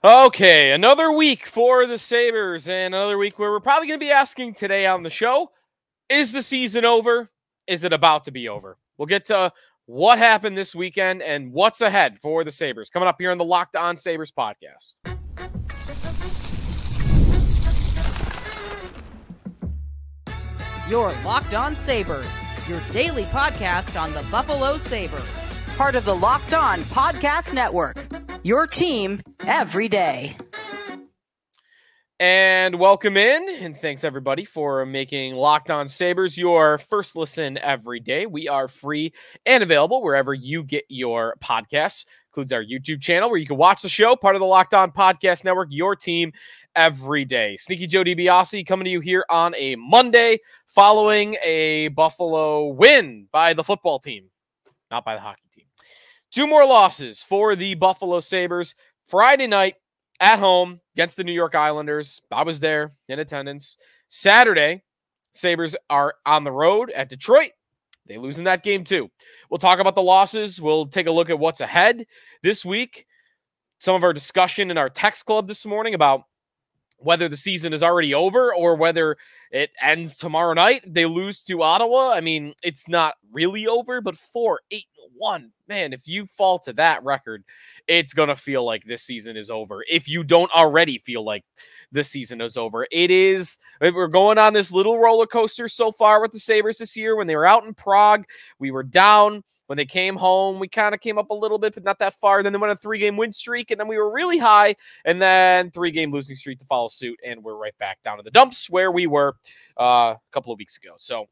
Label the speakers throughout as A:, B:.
A: Okay, another week for the Sabres, and another week where we're probably going to be asking today on the show, is the season over? Is it about to be over? We'll get to what happened this weekend and what's ahead for the Sabres coming up here on the Locked On Sabres podcast.
B: Your Locked On Sabres, your daily podcast on the Buffalo Sabres. Part of the Locked On Podcast Network, your team every day.
A: And welcome in, and thanks everybody for making Locked On Sabres your first listen every day. We are free and available wherever you get your podcasts. Includes our YouTube channel where you can watch the show, part of the Locked On Podcast Network, your team every day. Sneaky Joe DiBiase coming to you here on a Monday following a Buffalo win by the football team, not by the hockey team. Two more losses for the Buffalo Sabres. Friday night at home against the New York Islanders. I was there in attendance. Saturday, Sabres are on the road at Detroit. They lose in that game too. We'll talk about the losses. We'll take a look at what's ahead this week. Some of our discussion in our text club this morning about whether the season is already over or whether it ends tomorrow night. They lose to Ottawa. I mean, it's not really over, but 4-8-1. Man, if you fall to that record, it's going to feel like this season is over. If you don't already feel like this season is over. It is. We're going on this little roller coaster so far with the Sabres this year. When they were out in Prague, we were down. When they came home, we kind of came up a little bit, but not that far. Then they went on a 3-game win streak, and then we were really high, and then 3-game losing streak to follow suit, and we're right back down in the dumps where we were a couple of weeks ago. So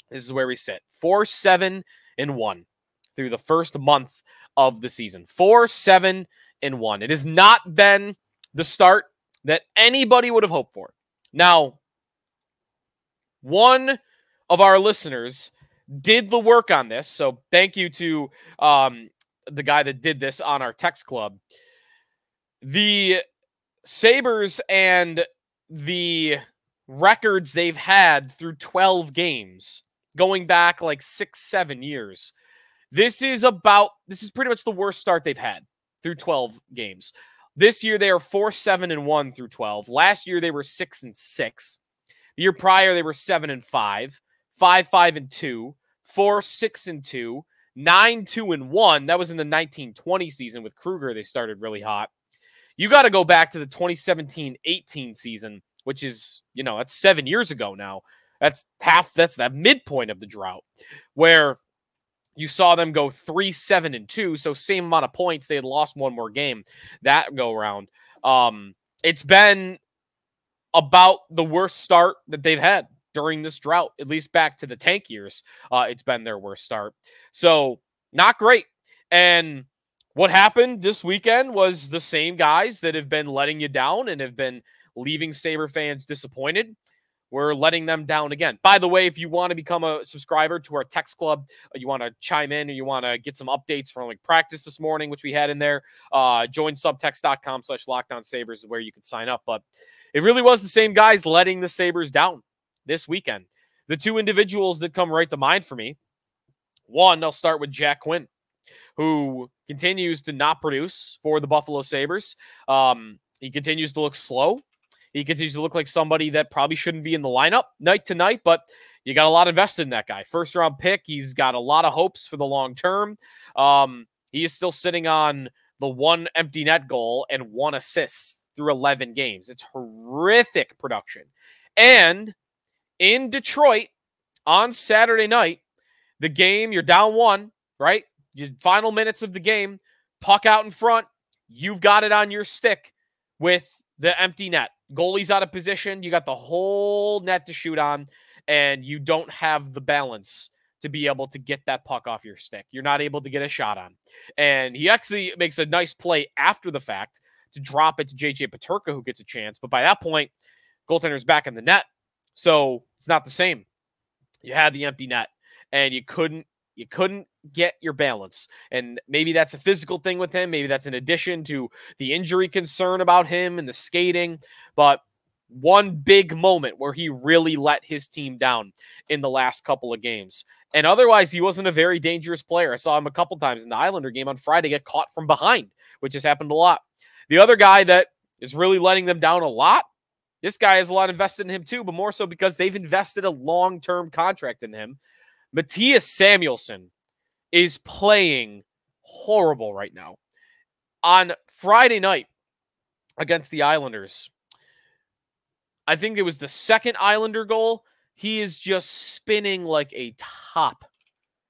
A: this is where we sit. 4-7-1 through the first month of the season. 4-7-1. It has not been the start that anybody would have hoped for. Now, one of our listeners did the work on this, so thank you to the guy that did this on our text club. The Sabres and the records they've had through 12 games, going back like 6-7 years. This is pretty much the worst start they've had through 12 games. This year, they are 4-7-1 through 12. Last year, they were 6-6. The year prior, they were 7-5, 5-5-2, 4-6-2, 9-2-1. That was in the 1920 season with Kruger. They started really hot. You got to go back to the 2017-18 season, which is, that's 7 years ago now. That's that midpoint of the drought, where you saw them go 3-7-2, so same amount of points. They had lost one more game that go around. It's been about the worst start that they've had during this drought, at least back to the tank years. It's been their worst start. So not great. And what happened this weekend was the same guys that have been letting you down and have been leaving Sabre fans disappointed. We're letting them down again. By the way, if you want to become a subscriber to our text club, you want to chime in or you want to get some updates from like practice this morning, which we had in there, join subtext.com/LockedOnSabres is where you can sign up. But it really was the same guys letting the Sabres down this weekend. The two individuals that come right to mind for me, one, I'll start with Jack Quinn, who continues to not produce for the Buffalo Sabres. He continues to look slow. He continues to look like somebody that probably shouldn't be in the lineup night to night, but you got a lot invested in that guy. First round pick. He's got a lot of hopes for the long term. He is still sitting on the one empty net goal and 1 assist through 11 games. It's horrific production. And in Detroit on Saturday night, the game, you're down 1, right? Your final minutes of the game, puck out in front. You've got it on your stick with the empty net. Goalie's out of position. You got the whole net to shoot on, and you don't have the balance to be able to get that puck off your stick. You're not able to get a shot on. And he actually makes a nice play after the fact to drop it to J.J. Peterka, who gets a chance. But by that point, goaltender's back in the net. So it's not the same. You had the empty net, and you couldn't get your balance. And maybe that's a physical thing with him. Maybe that's in addition to the injury concern about him and the skating. But one big moment where he really let his team down in the last couple of games. And otherwise, he wasn't a very dangerous player. I saw him a couple times in the Islander game on Friday get caught from behind, which has happened a lot The other guy that is really letting them down a lot, this guy has a lot invested in him too, but more so because they've invested a long-term contract in him. Mattias Samuelsson is playing horrible right now. On Friday night against the Islanders, I think it was the second Islander goal, he is just spinning like a top.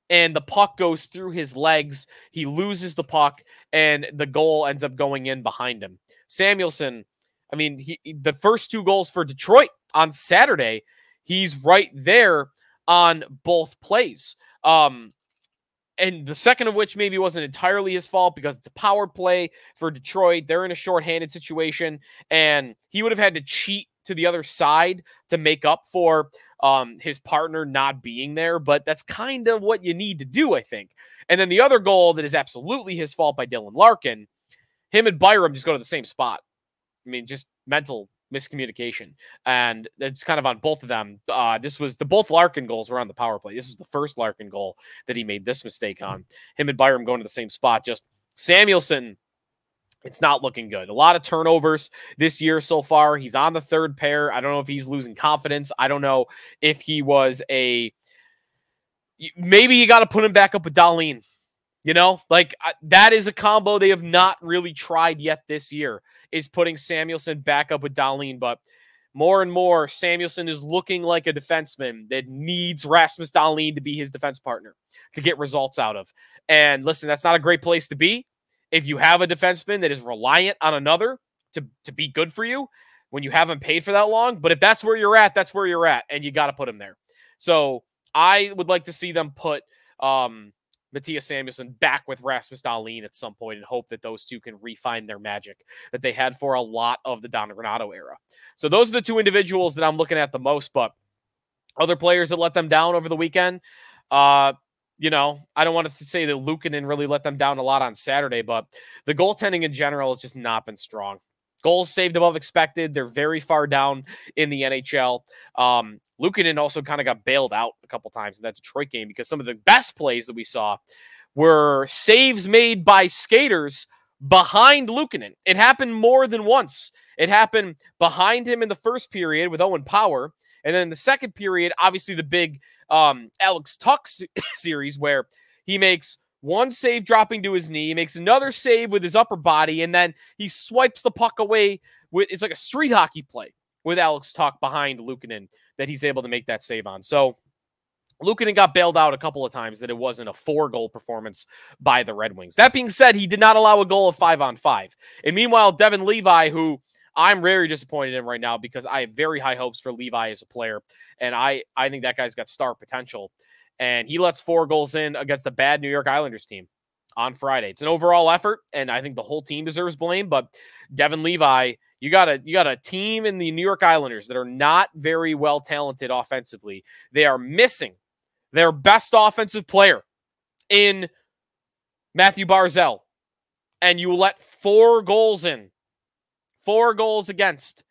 A: And the puck goes through his legs. He loses the puck, and the goal ends up going in behind him. Samuelsson, I mean, the first 2 goals for Detroit on Saturday, he's right there on both plays. And the second of which maybe wasn't entirely his fault because it's a power play for Detroit. They're in a shorthanded situation, and he would have had to cheat to the other side to make up for his partner not being there. But that's kind of what you need to do, I think. And then the other goal that is absolutely his fault by Dylan Larkin, him and Byram just go to the same spot. I mean, just mental miscommunication. And it's kind of on both of them. Both Larkin goals were on the power play. This was the first Larkin goal that he made this mistake on. Him and Byram going to the same spot. Just Samuelsson, it's not looking good. A lot of turnovers this year so far. He's on the third pair. I don't know if he's losing confidence. I don't know if he was maybe you got to put him back up with Dahlin. You know, like that is a combo they have not really tried yet this year, is putting Samuelsson back up with Dahlin. But more and more, Samuelsson is looking like a defenseman that needs Rasmus Dahlin to be his defense partner to get results out of. And listen, that's not a great place to be. If you have a defenseman that is reliant on another to be good for you when you haven't paid for that long. But if that's where you're at, that's where you're at, and you got to put him there. So I would like to see them put Mattias Samuelsson back with Rasmus Dahlin at some point and hope that those two can refine their magic that they had for a lot of the Don Granato era. So those are the 2 individuals that I'm looking at the most, but other players that let them down over the weekend, you know, I don't want to say that Luukkonen really let them down a lot on Saturday, but the goaltending in general has just not been strong. Goals saved above expected. They're very far down in the NHL. Luukkonen also kind of got bailed out a couple times in that Detroit game because some of the best plays that we saw were saves made by skaters behind Luukkonen. It happened more than once. It happened behind him in the first period with Owen Power. And then in the second period, obviously the big Alex Tuch series where he makes one save dropping to his knee, he makes another save with his upper body, and then he swipes the puck away. It's like a street hockey play with Alex Tuch behind Luukkonen that he's able to make that save on. So Luukkonen got bailed out a couple of times that it wasn't a 4-goal performance by the Red Wings. That being said, he did not allow a goal of 5-on-5. And meanwhile, Devin Levi, who I'm very disappointed in right now because I have very high hopes for Levi as a player, and I think that guy's got star potential. And he lets 4 goals in against a bad New York Islanders team on Friday. It's an overall effort, and I think the whole team deserves blame. But Devin Levi, you got a team in the New York Islanders that are not very well talented offensively. They are missing their best offensive player in Matthew Barzal, and you let 4 goals in. 4 goals against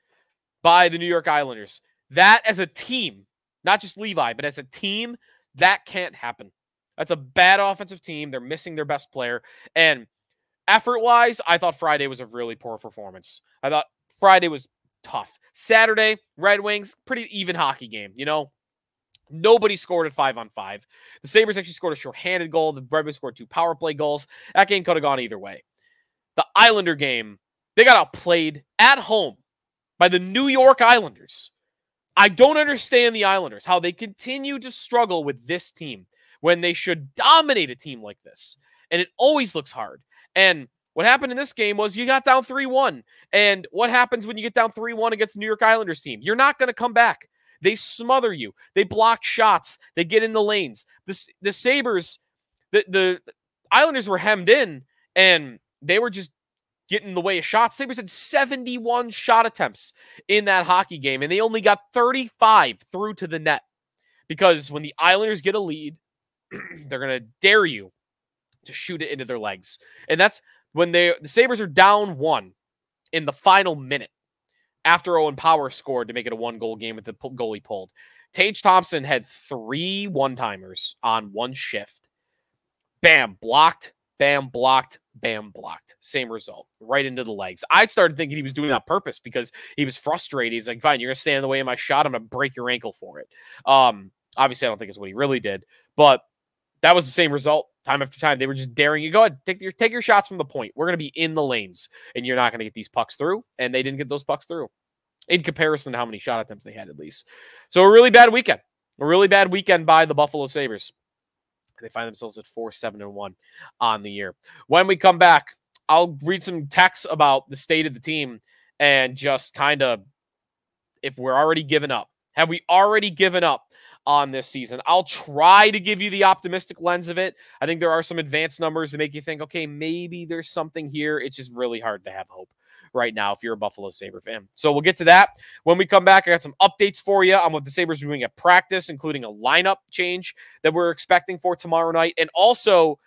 A: by the New York Islanders. That as a team, not just Levi, but as a team, that can't happen. That's a bad offensive team. They're missing their best player. And effort-wise, I thought Friday was a really poor performance. I thought Friday was tough. Saturday, Red Wings, pretty even hockey game, you know? Nobody scored at 5-on-5. The Sabres actually scored a shorthanded goal. The Red Wings scored 2 power play goals. That game could have gone either way. The Islander game, they got outplayed at home by the New York Islanders. I don't understand the Islanders, how they continue to struggle with this team when they should dominate a team like this. And it always looks hard. And what happened in this game was you got down 3-1. And what happens when you get down 3-1 against the New York Islanders team? You're not going to come back. They smother you. They block shots. They get in the lanes. The Sabres, the Islanders were hemmed in, and they were just getting in the way of shots. Sabres had 71 shot attempts in that hockey game, and they only got 35 through to the net. Because when the Islanders get a lead, they're going to dare you to shoot it into their legs. And that's when the Sabres are down 1 in the final minute after Owen Power scored to make it a 1-goal game with the goalie pulled. Tage Thompson had 3 one-timers on one shift. Bam, blocked. Bam, blocked. Bam, blocked. Same result. Right into the legs. I started thinking he was doing it on purpose because he was frustrated. He's like, fine, you're going to stand in the way of my shot. I'm going to break your ankle for it. Obviously, I don't think it's what he really did. But that was the same result time after time. They were just daring you. Go ahead, take your shots from the point. We're going to be in the lanes, and you're not going to get these pucks through. And they didn't get those pucks through in comparison to how many shot attempts they had, at least. So a really bad weekend. A really bad weekend by the Buffalo Sabres. They find themselves at 4-7-1 on the year. When we come back, I'll read some texts about the state of the team and just kind of if we're already given up. Have we already given up on this season? I'll try to give you the optimistic lens of it. I think there are some advanced numbers that make you think, okay, maybe there's something here. It's just really hard to have hope right now if you're a Buffalo Sabre fan. So we'll get to that. When we come back, I got some updates for you on what the Sabres are doing at practice, including a lineup change that we're expecting for tomorrow night, and also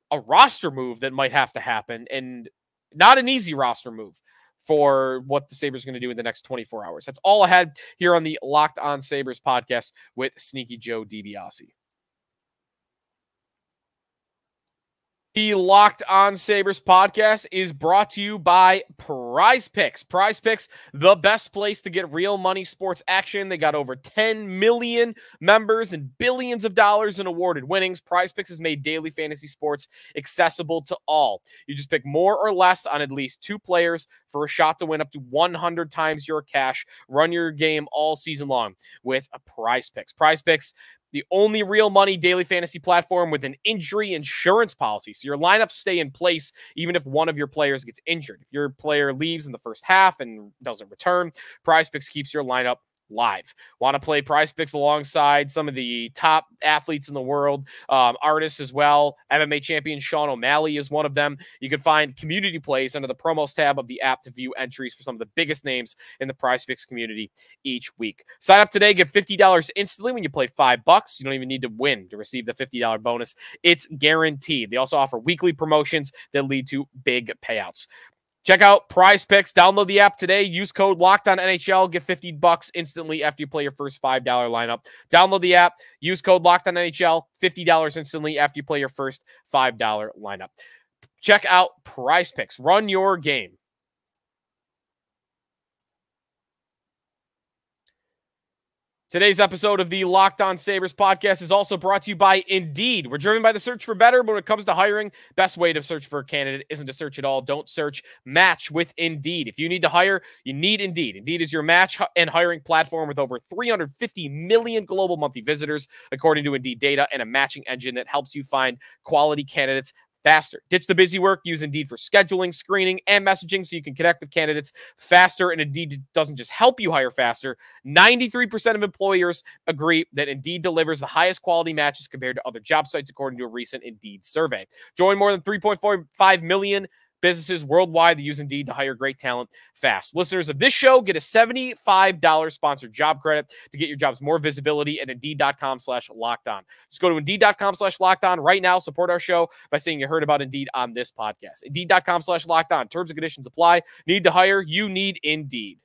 A: a roster move that might have to happen, and not an easy roster move for what the Sabres are going to do in the next 24 hours. That's all ahead here on the Locked On Sabres podcast with Sneaky Joe DiBiase. The Locked On Sabres podcast is brought to you by PrizePicks. PrizePicks, the best place to get real money sports action. They got over 10 million members and billions of dollars in awarded winnings. PrizePicks has made daily fantasy sports accessible to all. You just pick more or less on at least 2 players for a shot to win up to 100 times your cash. Run your game all season long with a PrizePicks. PrizePicks, the only real money daily fantasy platform with an injury insurance policy. So your lineups stay in place even if one of your players gets injured. If your player leaves in the first half and doesn't return, PrizePicks keeps your lineup live. Want to play PrizePicks alongside some of the top athletes in the world, artists as well. MMA champion Sean O'Malley is one of them. You can find community plays under the promos tab of the app to view entries for some of the biggest names in the PrizePicks community each week. Sign up today, get $50 instantly when you play $5. You don't even need to win to receive the $50 bonus. It's guaranteed. They also offer weekly promotions that lead to big payouts. Check out PrizePicks. Download the app today. Use code LOCKEDONNHL. Get $50 instantly after you play your first $5 lineup. Download the app. Use code LOCKEDONNHL. $50 instantly after you play your first $5 lineup. Check out PrizePicks. Run your game. Today's episode of the Locked On Sabres podcast is also brought to you by Indeed. We're driven by the search for better, but when it comes to hiring, best way to search for a candidate isn't to search at all. Don't search, match with Indeed. If you need to hire, you need Indeed. Indeed is your match and hiring platform with over 350 million global monthly visitors, according to Indeed data, and a matching engine that helps you find quality candidates faster. Ditch the busy work. Use Indeed for scheduling, screening, and messaging so you can connect with candidates faster. And Indeed doesn't just help you hire faster. 93% of employers agree that Indeed delivers the highest quality matches compared to other job sites, according to a recent Indeed survey. Join more than 3.45 million businesses worldwide that use Indeed to hire great talent fast. Listeners of this show get a $75 sponsored job credit to get your jobs more visibility at Indeed.com/lockedon. Just go to Indeed.com/lockedon right now. Support our show by saying you heard about Indeed on this podcast. Indeed.com/lockedon. Terms and conditions apply. Need to hire? You need Indeed.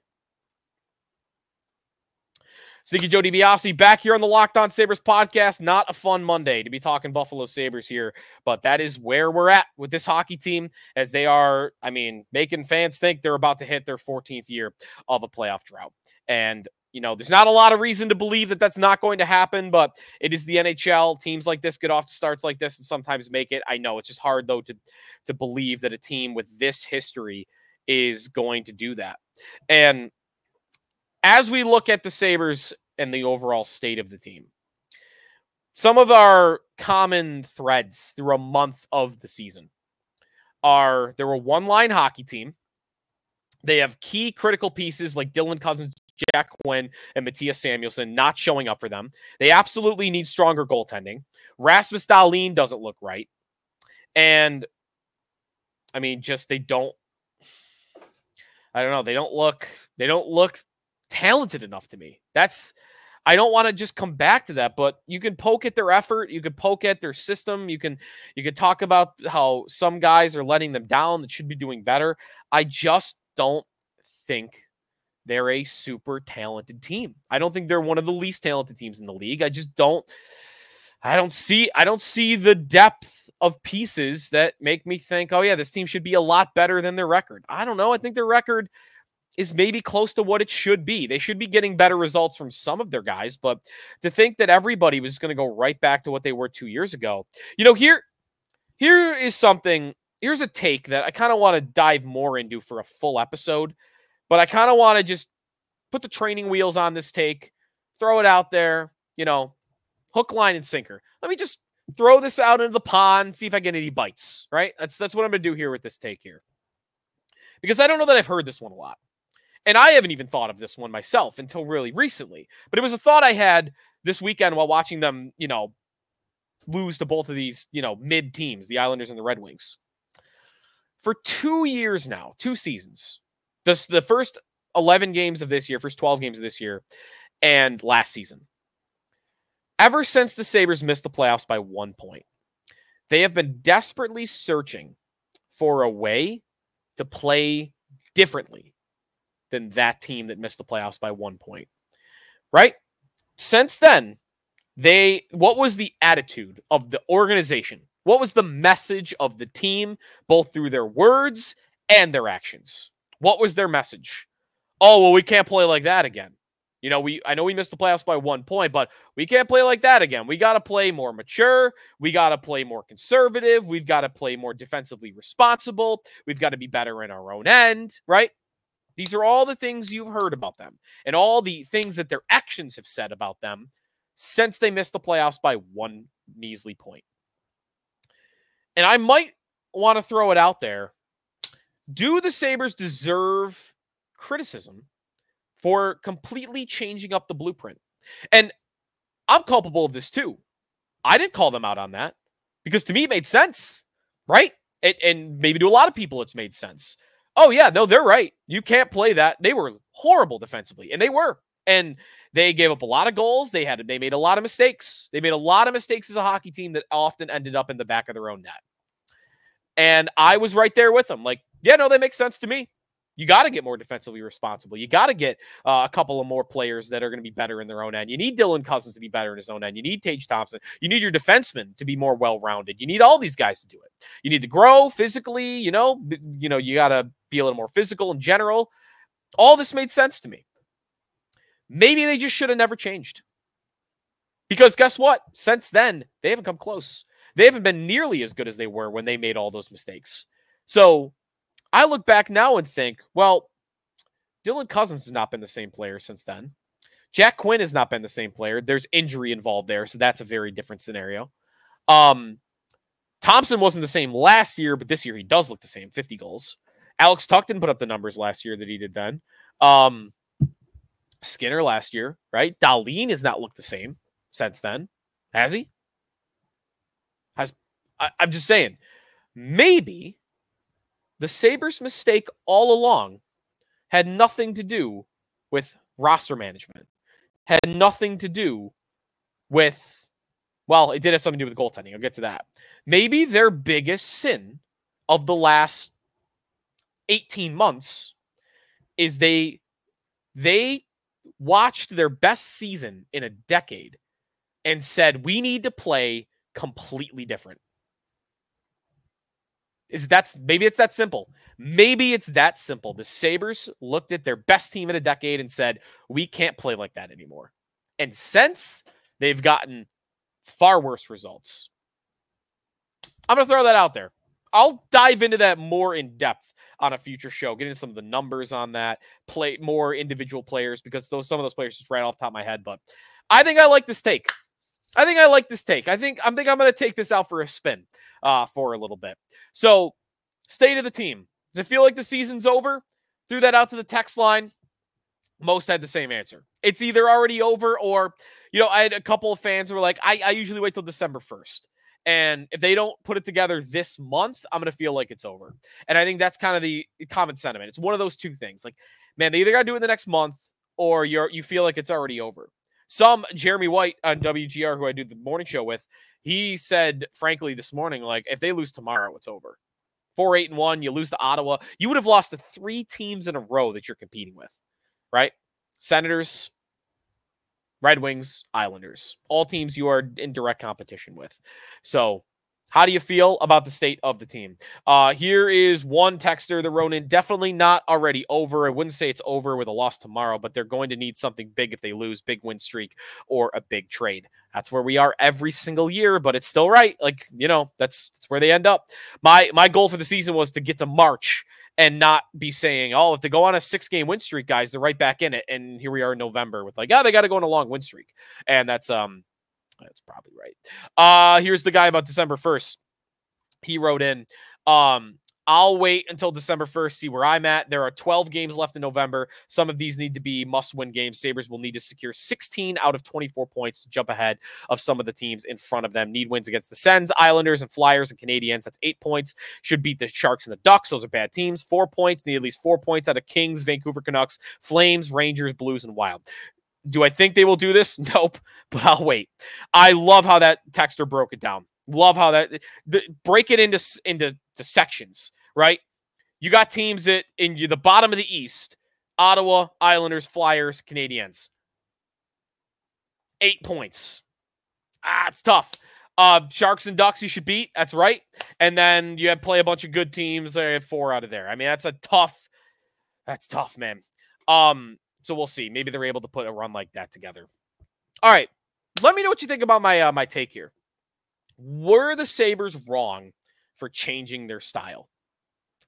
A: Sneaky Joe DiBiase back here on the Locked On Sabres podcast. Not a fun Monday to be talking Buffalo Sabres here, but that is where we're at with this hockey team as they are, making fans think they're about to hit their 14th year of a playoff drought. And, there's not a lot of reason to believe that that's not going to happen, but it is the NHL. Teams like this get off to starts like this and sometimes make it. I know it's just hard, though, to believe that a team with this history is going to do that. And as we look at the Sabres and the overall state of the team, some of our common threads through a month of the season are they're a one-line hockey team. They have key critical pieces like Dylan Cousins, Jack Quinn, and Mattias Samuelsson not showing up for them. They absolutely need stronger goaltending. Rasmus Dahlin doesn't look right. And, they don't look talented enough to me. I don't want to just come back to that, but you can poke at their effort. You can poke at their system. You can talk about how some guys are letting them down that should be doing better. I just don't think they're a super talented team. I don't think they're one of the least talented teams in the league. I don't see the depth of pieces that make me think, oh yeah, this team should be a lot better than their record. I don't know. I think their record is maybe close to what it should be. They should be getting better results from some of their guys, but to think that everybody was going to go right back to what they were 2 years ago, here is something. Here's a take that I kind of want to dive more into for a full episode, but I kind of want to just put the training wheels on this take, throw it out there, hook, line, and sinker. Let me just throw this out into the pond, see if I get any bites, right? That's what I'm going to do here with this take here. Because I don't know that I've heard this one a lot. And I haven't even thought of this one myself until really recently. But it was a thought I had this weekend while watching them, lose to both of these, mid teams, the Islanders and the Red Wings. For 2 years now, 2 seasons, the first 11 games of this year, first 12 games of this year, and last season. Ever since the Sabres missed the playoffs by 1 point, they have been desperately searching for a way to play differently than that team that missed the playoffs by 1 point. Right? Since then, what was the attitude of the organization? What was the message of the team, both through their words and their actions? What was their message? Oh, well, we can't play like that again. I know we missed the playoffs by 1 point, but we can't play like that again. We got to play more mature. We got to play more conservative. We've got to play more defensively responsible. We've got to be better in our own end, right? These are all the things you've heard about them and all the things that their actions have said about them since they missed the playoffs by 1 measly point. And I might want to throw it out there. Do the Sabres deserve criticism for completely changing up the blueprint? And I'm culpable of this too. I didn't call them out on that because to me it made sense, right? And maybe to a lot of people it's made sense. Oh yeah, no, they're right. You can't play that. They were horrible defensively, and they were. And they gave up a lot of goals. They made a lot of mistakes. They made a lot of mistakes as a hockey team that often ended up in the back of their own net. And I was right there with them. Like, yeah, no, that makes sense to me. You got to get more defensively responsible. You got to get a couple of more players that are going to be better in their own end. You need Dylan Cousins to be better in his own end. You need Tage Thompson. You need your defensemen to be more well-rounded. You need all these guys to do it. You need to grow physically. You got to be a little more physical in general. All this made sense to me. Maybe they just should have never changed. Because guess what? Since then, they haven't come close. They haven't been nearly as good as they were when they made all those mistakes. So I look back now and think, well, Dylan Cousins has not been the same player since then. Jack Quinn has not been the same player. There's injury involved there, so that's a very different scenario. Thompson wasn't the same last year, but this year he does look the same, 50 goals. Alex Tuch didn't put up the numbers last year that he did then. Skinner last year, right? Dahlin has not looked the same since then. Has he? I'm just saying, maybe the Sabres' mistake all along had nothing to do with roster management. Had nothing to do with, well, it did have something to do with goaltending. I'll get to that. Maybe their biggest sin of the last 18 months is they watched their best season in a decade and said, we need to play completely different. Maybe it's that simple. Maybe it's that simple. The Sabres looked at their best team in a decade and said, we can't play like that anymore. And since, they've gotten far worse results. I'm going to throw that out there. I'll dive into that more in depth on a future show, get into some of the numbers on that, play more individual players, because some of those players just right off the top of my head. But I think I like this take. I think I'm going to take this out for a spin for a little bit. So, state of the team. Does it feel like the season's over? Threw that out to the text line. Most had the same answer. It's either already over or, I had a couple of fans who were like, I usually wait till December 1st. And if they don't put it together this month, I'm going to feel like it's over. And I think that's kind of the common sentiment. It's one of those two things. Like, man, they either got to do it the next month or you feel like it's already over. Jeremy White on WGR, who I do the morning show with, he said, frankly, this morning, like, if they lose tomorrow, it's over. 4-8-1, you lose to Ottawa. You would have lost to 3 teams in a row that you're competing with, right? Senators, Red Wings, Islanders. All teams you are in direct competition with. So, How do you feel about the state of the team? Here is one texter that wrote in, definitely not already over. I wouldn't say it's over with a loss tomorrow, but they're going to need something big if they lose, big win streak or a big trade. That's where we are every single year, but it's still right. Like, that's where they end up. My goal for the season was to get to March and not be saying, oh, if they go on a 6-game win streak, guys, they're right back in it. And here we are in November with like, they got to go on a long win streak. And that's probably right. Here's the guy about December 1st. He wrote in, I'll wait until December 1st, see where I'm at. There are 12 games left in November. Some of these need to be must-win games. Sabres will need to secure 16 out of 24 points to jump ahead of some of the teams in front of them. Need wins against the Sens, Islanders, and Flyers and Canadiens. That's 8 points. Should beat the Sharks and the Ducks. Those are bad teams. 4 points. Need at least 4 points out of Kings, Vancouver Canucks, Flames, Rangers, Blues, and Wild. Do I think they will do this? Nope, but I'll wait. I love how that texter broke it down. Love how break it into sections, right? You got teams that in the bottom of the East, Ottawa, Islanders, Flyers, Canadiens. 8 points. It's tough. Sharks and Ducks you should beat. That's right. And then you play a bunch of good teams. There 4 out of there. I mean, that's tough, man. So we'll see. Maybe they're able to put a run like that together. All right. Let me know what you think about my take here. Were the Sabres wrong for changing their style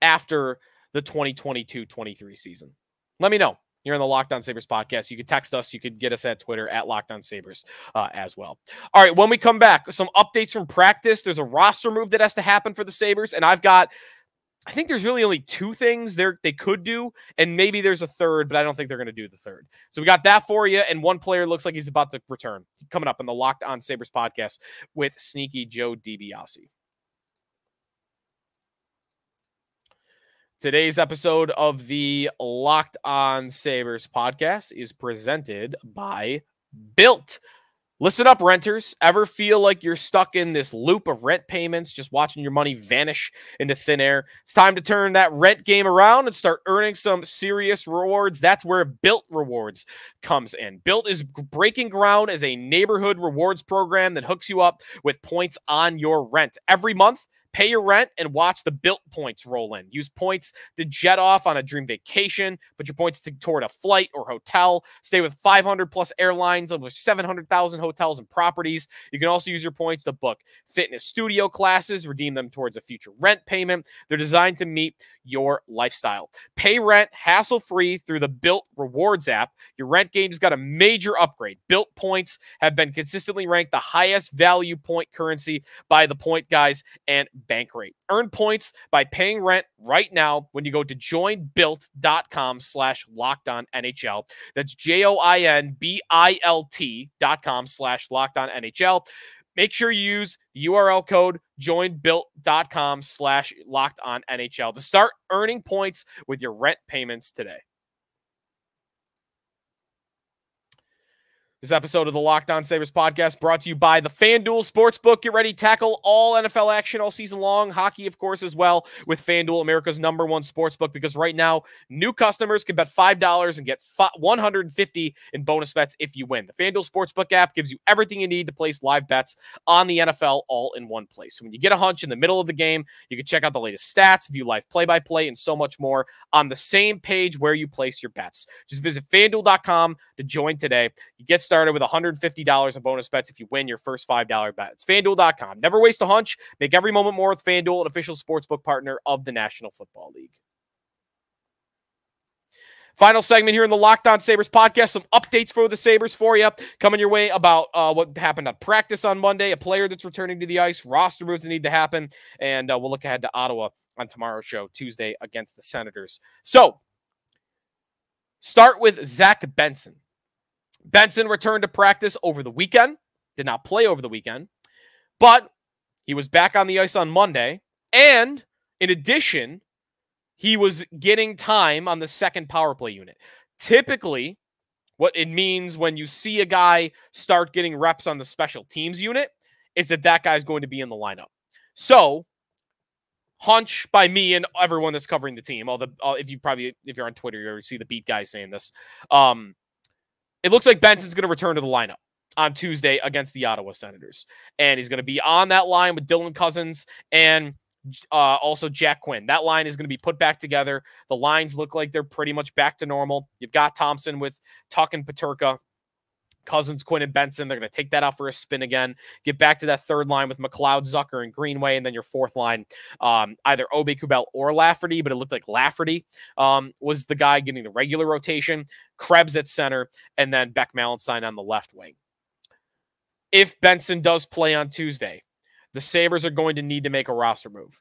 A: after the 2022-23 season? Let me know. You're in the Locked On Sabres podcast. You can text us. You could get us at Twitter at Locked On Sabres as well. All right. When we come back, some updates from practice. There's a roster move that has to happen for the Sabres, and I think there's really only 2 things they could do, and maybe there's a third, but I don't think they're going to do the third. So we got that for you, and one player looks like he's about to return. Coming up on the Locked On Sabres podcast with Sneaky Joe DiBiase. Today's episode of the Locked On Sabres podcast is presented by Built. Listen up, renters. Ever feel like you're stuck in this loop of rent payments, just watching your money vanish into thin air? It's time to turn that rent game around and start earning some serious rewards. That's where Built Rewards comes in. Built is breaking ground as a neighborhood rewards program that hooks you up with points on your rent. Every month, pay your rent and watch the Built points roll in. Use points to jet off on a dream vacation. Put your points toward a flight or hotel. Stay with 500 plus airlines, over 700,000 hotels and properties. You can also use your points to book fitness studio classes, redeem them towards a future rent payment. They're designed to meet your lifestyle. Pay rent hassle-free through the Built Rewards app. Your rent game's got a major upgrade. Built points have been consistently ranked the highest value point currency by the Point Guys and Bankrate. Earn points by paying rent right now when you go to joinbuilt.com/LockedOnNHL. That's JOINBILT.com/LockedOnNHL. Make sure you use the URL code joinbuilt.com/LockedOnNHL to start earning points with your rent payments today. This episode of the Locked On Sabres podcast brought to you by the FanDuel Sportsbook. Get ready to tackle all NFL action all season long. Hockey, of course, as well with FanDuel, America's #1 sportsbook, because right now, new customers can bet $5 and get $150 in bonus bets if you win. The FanDuel Sportsbook app gives you everything you need to place live bets on the NFL all in one place. So when you get a hunch in the middle of the game, you can check out the latest stats, view live play-by-play, and so much more on the same page where you place your bets. Just visit FanDuel.com to join today. You get started with $150 in bonus bets if you win your first $5 bet. It's FanDuel.com. Never waste a hunch. Make every moment more with FanDuel, an official sportsbook partner of the National Football League. Final segment here in the Locked On Sabres podcast. Some updates for the Sabres for you. Coming your way about what happened at practice on Monday, a player that's returning to the ice, roster moves that need to happen, and we'll look ahead to Ottawa on tomorrow's show, Tuesday, against the Senators. So, start with Zach Benson. Benson returned to practice over the weekend, did not play over the weekend, but he was back on the ice on Monday. And in addition, he was getting time on the second power play unit. Typically, what it means when you see a guy start getting reps on the special teams unit is that that guy's going to be in the lineup. So, hunch by me and everyone that's covering the team, if you're on Twitter, you see the beat guys saying this. It looks like Benson's going to return to the lineup. on Tuesday against the Ottawa Senators. And he's going to be on that line with Dylan Cousins and also Jack Quinn. That line is going to be put back together. The lines look like they're pretty much back to normal. You've got Thompson with Tuck and Peterka, Cousins, Quinn, and Benson. They're going to take that out for a spin again. Get back to that third line with McLeod, Zucker, and Greenway. And then your fourth line, either Obe-Kubel or Lafferty, but it looked like Lafferty was the guy getting the regular rotation. Krebs at center, and then Beck Malenstein on the left wing. If Benson does play on Tuesday, the Sabres are going to need to make a roster move.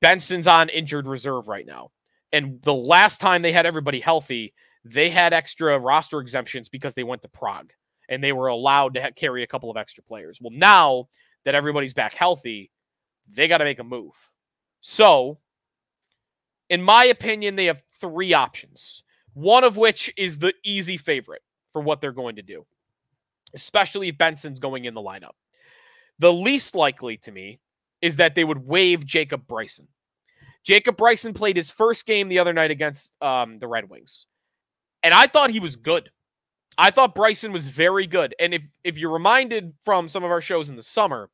A: Benson's on injured reserve right now. And the last time they had everybody healthy, they had extra roster exemptions because they went to Prague and they were allowed to carry a couple of extra players. Well, now that everybody's back healthy, they got to make a move. So, in my opinion, they have three options, one of which is the easy favorite for what they're going to do, especially if Benson's going in the lineup. The least likely to me is that they would waive Jacob Bryson. Jacob Bryson played his first game the other night against the Red Wings. And I thought he was good. I thought Bryson was very good. And if you're reminded from some of our shows in the summer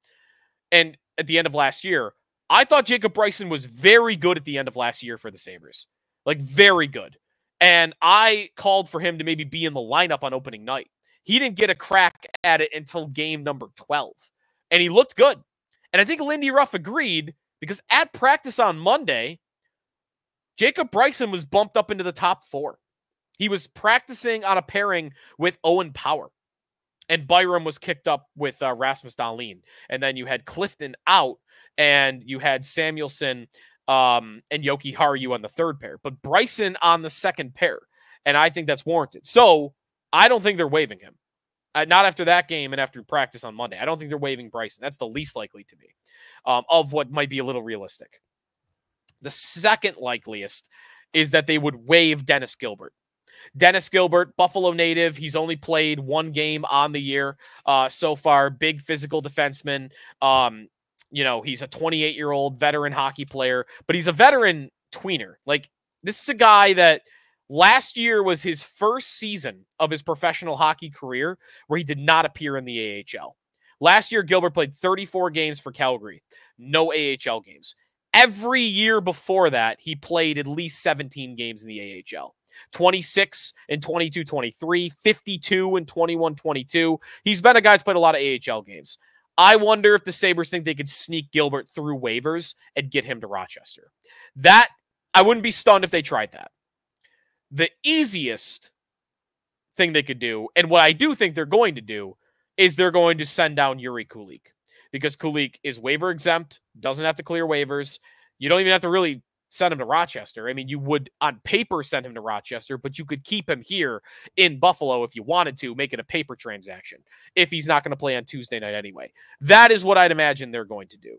A: and at the end of last year, I thought Jacob Bryson was very good at the end of last year for the Sabres. Like, very good. And I called for him to maybe be in the lineup on opening night. He didn't get a crack at it until game number 12. And he looked good. And I think Lindy Ruff agreed because at practice on Monday, Jacob Bryson was bumped up into the top 4. He was practicing on a pairing with Owen Power. And Byram was kicked up with Rasmus Dahlin. And then you had Clifton out, and you had Samuelsson and Yoki Haru on the third pair. But Bryson on the second pair. And I think that's warranted. So I don't think they're waiving him. Not after that game and after practice on Monday. I don't think they're waiving Bryson. That's the least likely to me of what might be a little realistic. The second likeliest is that they would waive Dennis Gilbert. Dennis Gilbert, Buffalo native. He's only played one game on the year so far. Big physical defenseman. He's a 28-year-old veteran hockey player, but he's a veteran tweener. Like, this is a guy that last year was his first season of his professional hockey career where he did not appear in the AHL. Last year, Gilbert played 34 games for Calgary. No AHL games. Every year before that, he played at least 17 games in the AHL. 26 and 22-23, 52 and 21-22. He's been a guy who's played a lot of AHL games. I wonder if the Sabres think they could sneak Gilbert through waivers and get him to Rochester. That, I wouldn't be stunned if they tried that. The easiest thing they could do, and what I do think they're going to do, is they're going to send down Yuri Kulik. Because Kulik is waiver exempt, doesn't have to clear waivers. You don't even have to really send him to Rochester. I mean, you would, on paper, send him to Rochester, but you could keep him here in Buffalo if you wanted to, make it a paper transaction, if he's not going to play on Tuesday night anyway. That is what I'd imagine they're going to do.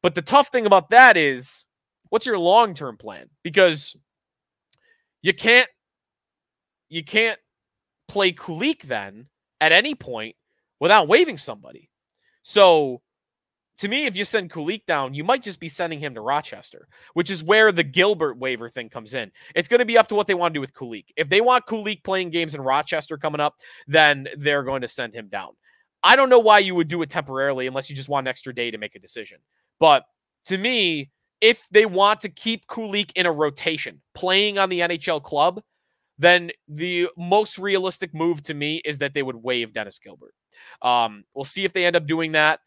A: But the tough thing about that is, what's your long-term plan? Because you can't play Kulik then at any point without waiving somebody. So, to me, if you send Kulik down, you might just be sending him to Rochester, which is where the Gilbert waiver thing comes in. It's going to be up to what they want to do with Kulik. If they want Kulik playing games in Rochester coming up, then they're going to send him down. I don't know why you would do it temporarily unless you just want an extra day to make a decision. But to me, if they want to keep Kulik in a rotation, playing on the NHL club, then the most realistic move to me is that they would waive Dennis Gilbert. We'll see if they end up doing that.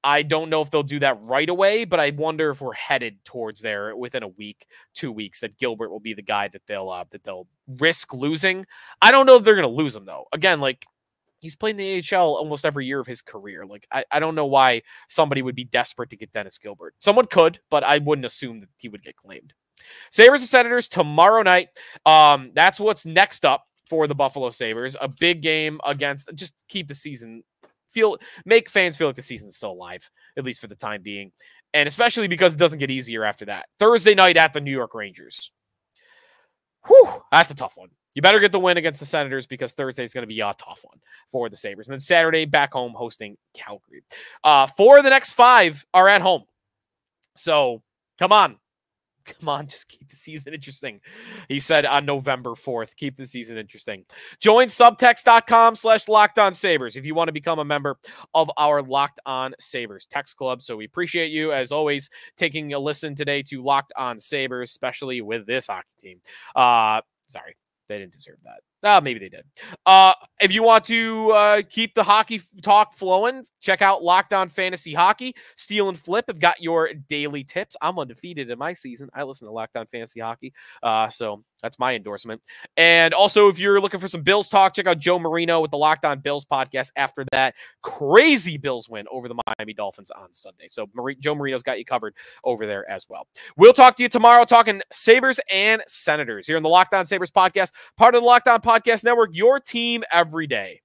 A: I don't know if they'll do that right away, but I wonder if we're headed towards there within a week, 2 weeks, that Gilbert will be the guy that they'll risk losing. I don't know if they're going to lose him, though. Again, like, he's played in the AHL almost every year of his career. Like, I don't know why somebody would be desperate to get Dennis Gilbert. Someone could, but I wouldn't assume that he would get claimed. Sabres and Senators tomorrow night. That's what's next up for the Buffalo Sabres. A big game against, just keep the season, make fans feel like the season's still alive, at least for the time being. And especially because it doesn't get easier after that. Thursday night at the New York Rangers. Whew, that's a tough one. You better get the win against the Senators because Thursday is going to be a tough one for the Sabres. And then Saturday, back home, hosting Calgary. 4 of the next 5 are at home. So, come on. Come on, just keep the season interesting. He said on November 4th, keep the season interesting. Join subtext.com/LockedOnSabres if you want to become a member of our Locked On Sabres text club. So we appreciate you, as always, taking a listen today to Locked On Sabres, especially with this hockey team. Sorry, they didn't deserve that. Maybe they did. If you want to keep the hockey talk flowing, check out Locked On Fantasy Hockey. Steal and Flip have got your daily tips. I'm undefeated in my season. I listen to Locked On Fantasy Hockey, so that's my endorsement. And also, if you're looking for some Bills talk, check out Joe Marino with the Locked On Bills podcast after that crazy Bills win over the Miami Dolphins on Sunday. So Joe Marino's got you covered over there as well. We'll talk to you tomorrow talking Sabres and Senators here in the Locked On Sabres podcast, part of the Locked On Podcast Network, your team every day.